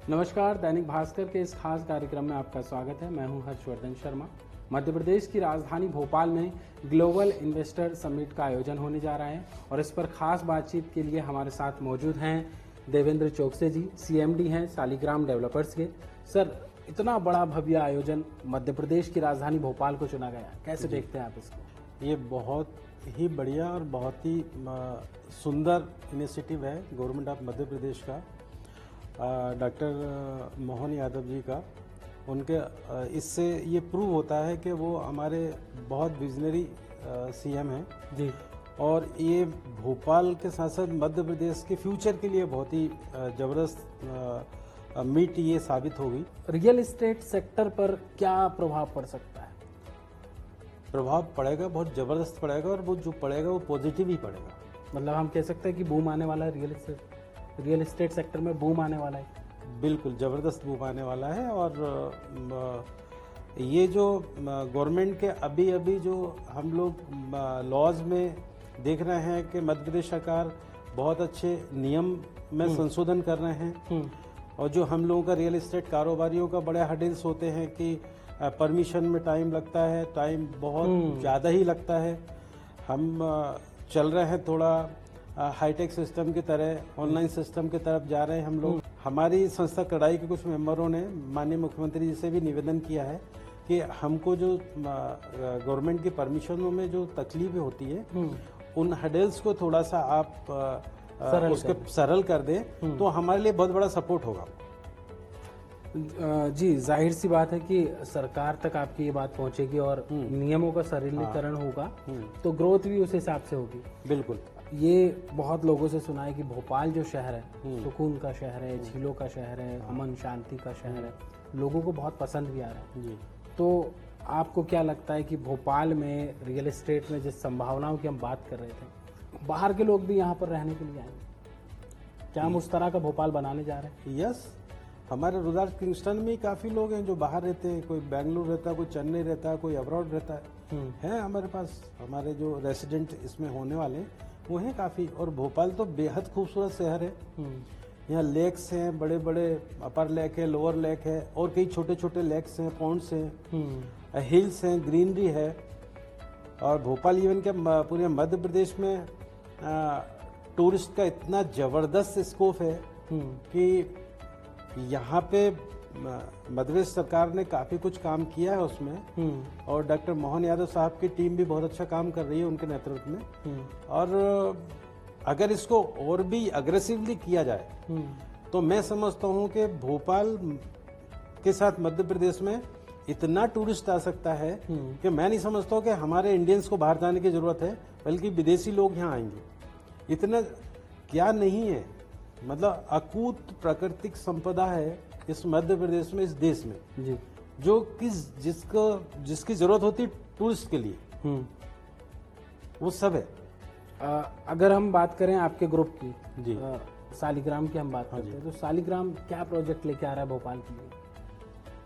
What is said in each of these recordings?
नमस्कार, दैनिक भास्कर के इस खास कार्यक्रम में आपका स्वागत है। मैं हूं हर्षवर्धन शर्मा। मध्य प्रदेश की राजधानी भोपाल में ग्लोबल इन्वेस्टर समिट का आयोजन होने जा रहा है और इस पर खास बातचीत के लिए हमारे साथ मौजूद हैं देवेंद्र चौकसे जी, सीएमडी हैं शालिग्राम डेवलपर्स के। सर, इतना बड़ा भव्य आयोजन मध्य प्रदेश की राजधानी भोपाल को चुना गया, कैसे देखते हैं आप इसको? ये बहुत ही बढ़िया और बहुत ही सुंदर इनिशिएटिव है गवर्नमेंट ऑफ मध्य प्रदेश का, डॉक्टर मोहन यादव जी का। उनके इससे ये प्रूव होता है कि वो हमारे बहुत विजनरी सीएम हैं जी। और ये भोपाल के साथ साथ मध्य प्रदेश के फ्यूचर के लिए बहुत ही ज़बरदस्त मीट ये साबित होगी। रियल एस्टेट सेक्टर पर क्या प्रभाव पड़ सकता है? प्रभाव पड़ेगा, बहुत ज़बरदस्त पड़ेगा और वो जो पड़ेगा वो पॉजिटिव ही पड़ेगा। मतलब हम कह सकते हैं कि बूम आने वाला है, रियल एस्टेट सेक्टर में बूम आने वाला है। बिल्कुल ज़बरदस्त बूम आने वाला है। और ये जो गवर्नमेंट के अभी जो हम लोग लॉज में देख रहे हैं कि मध्य प्रदेश सरकार बहुत अच्छे नियम में संशोधन कर रहे हैं और जो हम लोगों का रियल एस्टेट कारोबारियों का बड़े हर्डल्स होते हैं कि परमिशन में टाइम लगता है, टाइम बहुत ज़्यादा ही लगता है। हम चल रहे हैं थोड़ा हाईटेक सिस्टम की तरह, ऑनलाइन सिस्टम की तरफ जा रहे हैं हम लोग। हमारी संस्था कड़ाई के कुछ मेंबरों ने माननीय मुख्यमंत्री जी से भी निवेदन किया है कि हमको जो गवर्नमेंट की परमिशनों में जो तकलीफें होती है उन हर्डल्स को थोड़ा सा आप उसके सरल कर दें तो हमारे लिए बहुत बड़ा सपोर्ट होगा। जी, जाहिर सी बात है कि सरकार तक आपकी ये बात पहुंचेगी और नियमों का सरलीकरण होगा तो ग्रोथ भी उस हिसाब से होगी। बिल्कुल। ये बहुत लोगों से सुना है कि भोपाल जो शहर है सुकून का शहर है, झीलों का शहर है, अमन शांति का शहर है, लोगों को बहुत पसंद भी आ रहा है। जी। तो आपको क्या लगता है कि भोपाल में रियल एस्टेट में जिस संभावनाओं की हम बात कर रहे थे, बाहर के लोग भी यहाँ पर रहने के लिए आएंगे? क्या हम उस तरह का भोपाल बनाने जा रहे हैं? यस, हमारे रुद्राक्ष किंगस्टन में काफ़ी लोग हैं जो बाहर रहते हैं। कोई बेंगलुरु रहता है, कोई चेन्नई रहता है, कोई अब्रॉड रहता है हमारे पास। हमारे जो रेसिडेंट इसमें होने वाले वो हैं काफ़ी। और भोपाल तो बेहद खूबसूरत शहर है। यहाँ लेक्स हैं, बड़े बड़े अपर लेक है, लोअर लेक है और कई छोटे छोटे लेक्स हैं, पॉन्ड्स हैं, हिल्स हैं, ग्रीनरी है। और भोपाल इवन के पूरे मध्य प्रदेश में टूरिस्ट का इतना ज़बरदस्त स्कोप है कि यहाँ पे मध्य प्रदेश सरकार ने काफ़ी कुछ काम किया है उसमें। और डॉक्टर मोहन यादव साहब की टीम भी बहुत अच्छा काम कर रही है उनके नेतृत्व में। और अगर इसको और भी अग्रेसिवली किया जाए तो मैं समझता हूँ कि भोपाल के साथ मध्य प्रदेश में इतना टूरिस्ट आ सकता है कि मैं नहीं समझता हूँ कि हमारे इंडियंस को बाहर जाने की जरूरत है, बल्कि विदेशी लोग यहाँ आएंगे। इतना क्या नहीं है, मतलब अकूत प्राकृतिक संपदा है इस मध्य प्रदेश में, इस देश में जी। जो जिसकी जरूरत होती है टूरिस्ट के लिए, वो सब है। अगर हम बात करें आपके ग्रुप की, जी। शालिग्राम की हम बात करते हैं तो शालिग्राम क्या प्रोजेक्ट लेके आ रहा है भोपाल के लिए?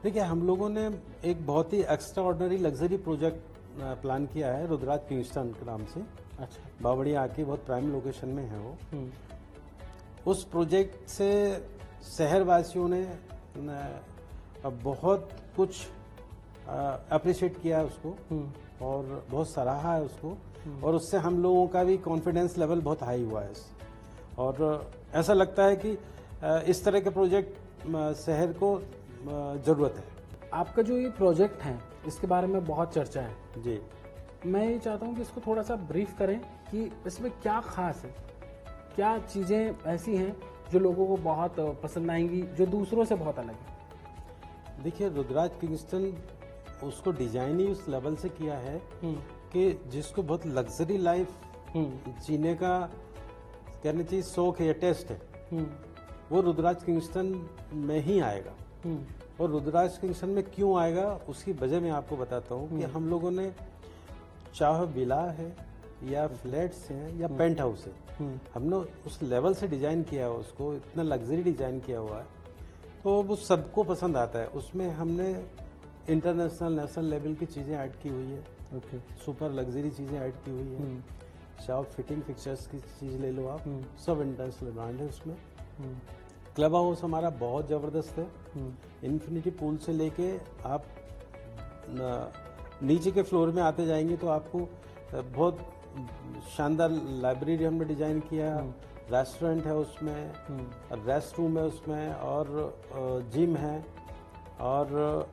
देखिए, हम लोगों ने एक बहुत ही extraordinary luxury project plan किया है रुद्राक्ष किंगस्टन के नाम से। अच्छा। बावड़िया आके बहुत प्राइम लोकेशन में है वो। उस प्रोजेक्ट से शहरवासियों ने बहुत कुछ अप्रिशिएट किया है उसको और बहुत सराहा है उसको। और उससे हम लोगों का भी कॉन्फिडेंस लेवल बहुत हाई हुआ है। और ऐसा लगता है कि इस तरह के प्रोजेक्ट शहर को ज़रूरत है। आपका जो ये प्रोजेक्ट है इसके बारे में बहुत चर्चा है जी। मैं ये चाहता हूँ कि इसको थोड़ा सा ब्रीफ करें कि इसमें क्या खास है, क्या चीज़ें ऐसी हैं जो लोगों को बहुत पसंद आएंगी, जो दूसरों से बहुत अलग है? देखिए, रुद्राक्ष किंगस्टन उसको डिजाइन ही उस लेवल से किया है कि जिसको बहुत लग्जरी लाइफ जीने का कहना चाहिए शौक है, टेस्ट है, वो रुद्राक्ष किंगस्टन में ही आएगा। और रुद्राक्ष किंगस्टन में क्यों आएगा उसकी वजह मैं आपको बताता हूँ कि हम लोगों ने चाहे विला है या फ्लैट्स हैं या पेंट हाउस है, हमने उस लेवल से डिजाइन किया है उसको, इतना लग्जरी डिजाइन किया हुआ है तो वो सबको पसंद आता है। उसमें हमने इंटरनेशनल नेशनल लेवल की चीज़ें ऐड की हुई है। सुपर लग्जरी चीज़ें ऐड की हुई है। शॉप फिटिंग फिक्चर्स की चीज़ ले लो आप, सब इंटरनेशनल ब्रांड है उसमें। क्लब हाउस हमारा बहुत ज़बरदस्त है। इन्फिनिटी पूल से लेके आप नीचे के फ्लोर में आते जाएंगे तो आपको बहुत शानदार लाइब्रेरी हमने डिजाइन किया, रेस्टोरेंट है उसमें, रेस्ट रूम है उसमें, और जिम है, और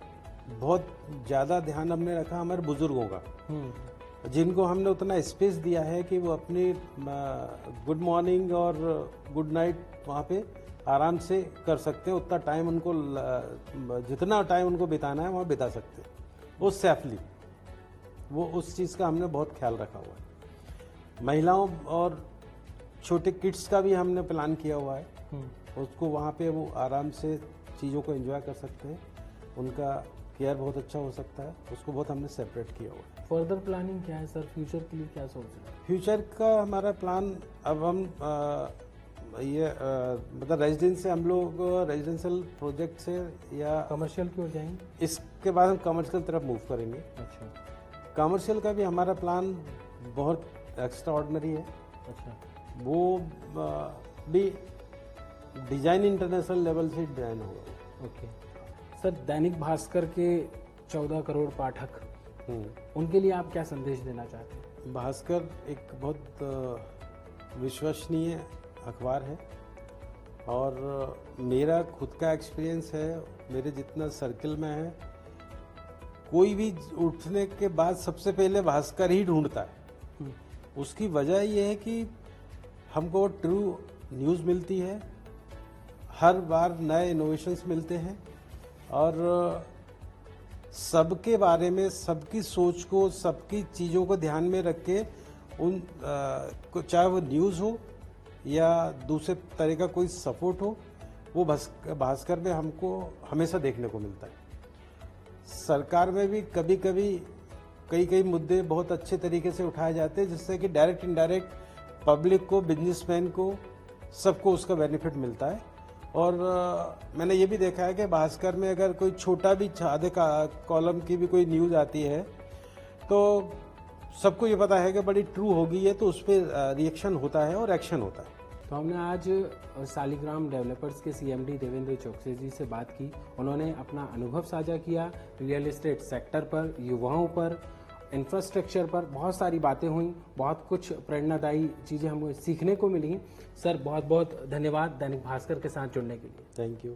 बहुत ज़्यादा ध्यान हमने रखा हमारे बुजुर्गों का, जिनको हमने उतना स्पेस दिया है कि वो अपनी गुड मॉर्निंग और गुड नाइट वहाँ पे आराम से कर सकते हैं। उतना टाइम उनको, जितना टाइम उनको बिताना है वहाँ बिता सकते हैं वो सेफली। वो उस चीज़ का हमने बहुत ख्याल रखा हुआ है। महिलाओं और छोटे किड्स का भी हमने प्लान किया हुआ है, उसको वहाँ पे वो आराम से चीज़ों को एंजॉय कर सकते हैं, उनका केयर बहुत अच्छा हो सकता है, उसको बहुत हमने सेपरेट किया हुआ है। फर्दर प्लानिंग क्या है सर, फ्यूचर के लिए क्या सोच रहे हैं? फ्यूचर का हमारा प्लान, अब हम मतलब रेजिडेंस से हम लोग रेजिडेंशियल प्रोजेक्ट से या कमर्शियल की ओर जाएंगे? इसके बाद हम कमर्शियल तरफ मूव करेंगे। अच्छा। कमर्शियल का भी हमारा प्लान बहुत एक्स्ट्रा ऑर्डिनरी है। अच्छा। वो भी डिजाइन इंटरनेशनल लेवल से डिजाइन होगा। ओके सर, दैनिक भास्कर के 14 करोड़ पाठक, उनके लिए आप क्या संदेश देना चाहते हैं? भास्कर एक बहुत विश्वसनीय अखबार है, और मेरा खुद का एक्सपीरियंस है, मेरे जितना सर्कल में है, कोई भी उठने के बाद सबसे पहले भास्कर ही ढूंढता है। उसकी वजह यह है कि हमको ट्रू न्यूज़ मिलती है, हर बार नए इनोवेशंस मिलते हैं, और सबके बारे में, सबकी सोच को, सबकी चीज़ों को ध्यान में रख के उन चाहे वो न्यूज़ हो या दूसरे तरह का कोई सपोर्ट हो, वो भास्कर में हमको हमेशा देखने को मिलता है। सरकार में भी कभी कभी कई मुद्दे बहुत अच्छे तरीके से उठाए जाते हैं, जिससे कि डायरेक्ट इनडायरेक्ट पब्लिक को, बिजनेसमैन को, सबको उसका बेनिफिट मिलता है। और मैंने ये भी देखा है कि भास्कर में अगर कोई छोटा भी आधे कॉलम की भी कोई न्यूज़ आती है तो सबको ये पता है कि बड़ी ट्रू होगी ये, तो उस पर रिएक्शन होता है और एक्शन होता है। तो हमने आज शालिग्राम डेवलपर्स के सीएमडी देवेंद्र चौकसी जी से बात की। उन्होंने अपना अनुभव साझा किया रियल एस्टेट सेक्टर पर, युवाओं पर, इंफ्रास्ट्रक्चर पर। बहुत सारी बातें हुई, बहुत कुछ प्रेरणादायी चीज़ें हमको सीखने को मिली। सर बहुत बहुत धन्यवाद दैनिक भास्कर के साथ जुड़ने के लिए। Thank you.